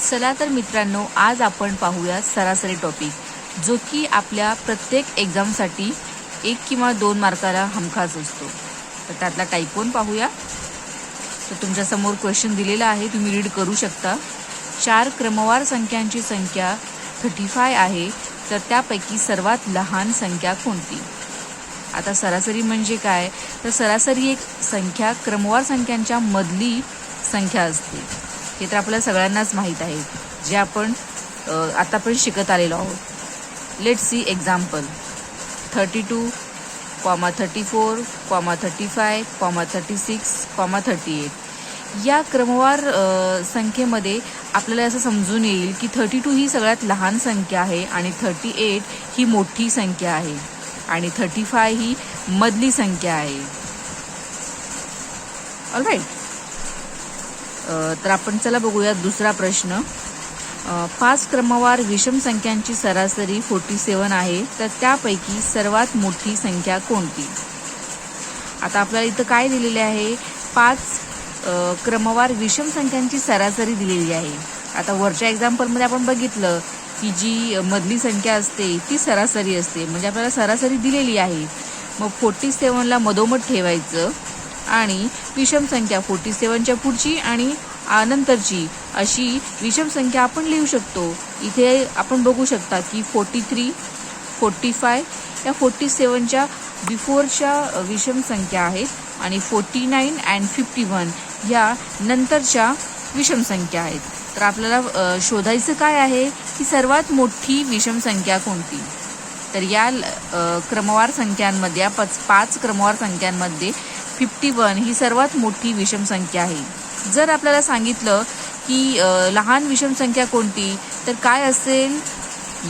चला तर मित्रांनो, आज आपण पाहूया सरासरी टॉपिक, जो की आपल्या प्रत्येक एक्झामसाठी 1 किंवा 2 मार्काला हमखास असतो. तर त्यातला टाइप 1 पाहूया. तर तुमच्यासमोर क्वेश्चन दिलेला आहे, तुम्ही रीड करू शकता. 4 क्रमवार संख्यांची संख्या 35 आहे, तर त्यापैकी सर्वात लहान संख्या कोणती? आता सरासरी म्हणजे काय? तर सरासरी एक संख्या क्रमवार संख्यांच्या मधली संख्या असते. हे तर आपल्या सगळ्यांनाच माहीत आहे, जे आपण आतापर्यंत शिकत आलेलो आहोत. Let's see example. 32, 34, 35, 36, 38. या क्रमवार संख्येमध्ये आपल्याला असं समजून येईल की 32 ही सगळ्यात लहान संख्या आहे आणि 38 ही मोठी संख्या आहे आणि 35 ही मधली संख्या आहे. ऑलराईट. तर आपण चला बघूया दुसरा प्रश्न. 5 क्रमवार विषम संख्यांची सरासरी 47 आहे, तर त्यापैकी सर्वात मोठी संख्या कोणती? आता आपल्याला इथं काय दिलेले आहे? 5 क्रमवार विषम संख्यांची सरासरी दिलेली आहे. आता वरच्या एक्झाम्पलमध्ये आपण बघितलं की जी मधली संख्या असते ती सरासरी असते, म्हणजे आपल्याला सरासरी दिलेली आहे. मग 47ला मधोमध ठेवायचं आणि विषम संख्या 47च्या पुढची आणि नंतरची अशी विषम संख्या आपण लिहू शकतो. इथे आपण बघू शकता की 43, 45 या 47च्या बिफोरच्या विषम संख्या आहेत आणि 49 अँड 51 ह्या नंतरच्या विषम संख्या आहेत. तर आपल्याला शोधायचं काय आहे की सर्वात मोठी विषम संख्या कोणती? तर या क्रमवार संख्यांमध्ये 5 क्रमवार संख्यांमध्ये 51 ही सर्वात मोठी विषम संख्या आहे. जर आपल्याला सांगितलं की लहान विषम संख्या कोणती, तर काय असेल?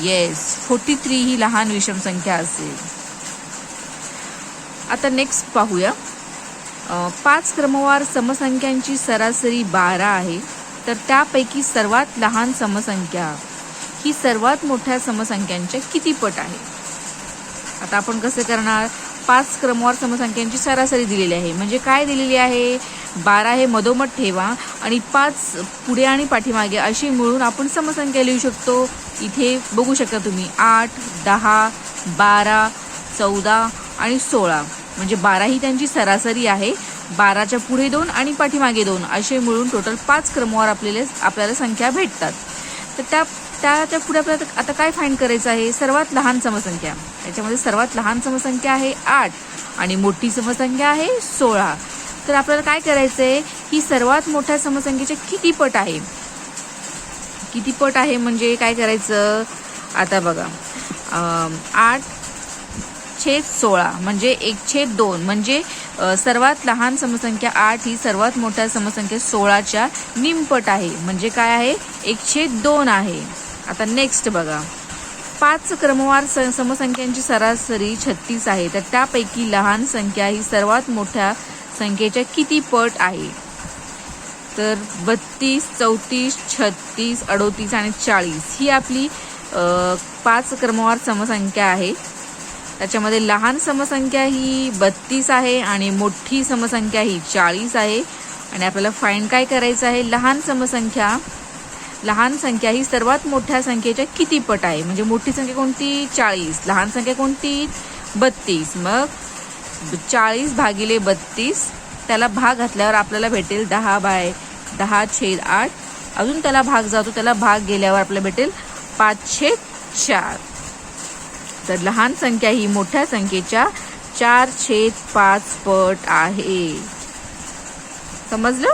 येस, 43 ही लहान विषम संख्या असेल. आता नेक्स्ट पाहूया. 5 क्रमवार समसंख्यांची सरासरी 12 आहे, तर त्यापैकी सर्वात लहान समसंख्या ही सर्वात मोठ्या समसंख्यांच्या किती पट आहे? आता आपण कसं करणार? 5 क्रमवार समसंख्यांची सरासरी दिलेली आहे, म्हणजे काय दिलेली आहे? 12 हे मधोमध ठेवा आणि 5 पुढे आणि पाठीमागे अशी मिळून आपण समसंख्या लिहू शकतो. इथे बघू शकता तुम्ही 8, 10, 12, 14 आणि 16, म्हणजे 12 ही त्यांची सरासरी आहे. 12च्या पुढे 2 आणि पाठीमागे 2 असे मिळून टोटल 5 क्रमवार आपल्याला संख्या भेटतात. तर त्या पुढे आपल्याला आता काय फाइंड करायचं आहे? सर्वात लहान समसंख्या. याच्यामध्ये सर्वात लहान समसंख्या आहे 8 आणि मोठी समसंख्या आहे 16. तर आपल्याला काय करायचं आहे? ही सर्वात मोठ्या समसंख्येचे किती पट आहे? किती पट आहे म्हणजे काय करायचं? आता बघा, 8/16 म्हणजे 1/2, म्हणजे सर्वात लहान समसंख्या 8 ही सर्वात मोठ्या समसंख्या 16च्या निमपट आहे, म्हणजे काय आहे? 1/2 आहे. आता नेक्स्ट बघा. 5 क्रमवार समसंख्यांची सरासरी 36 आहे, तर त्यापैकी लहान संख्या ही सर्वात मोठ्या संख्येच्या किती पट आहे? तर 32, 34, 36, 38 आणि 40 ही आपली 5 क्रमवार समसंख्या आहे. त्याच्यामध्ये लहान समसंख्या ही 32 आहे आणि मोठी समसंख्या ही 40 आहे. आणि आपल्याला फाइंड काय करायचं आहे? लहान संख्या ही सर्वात मोठ्या संख्येच्या किती पट आहे? म्हणजे मोठी संख्या कोणती? 40. लहान संख्या कोणती? 32. मग 40 भागिले 32 त्याला भाग घातल्यावर आपल्याला भेटेल 10/10/8. अजून त्याला भाग जातो, त्याला भाग गेल्यावर आपल्याला भेटेल 5/4. तर लहान संख्या ही मोठ्या संख्येच्या 4/5 पट आहे. समजलं?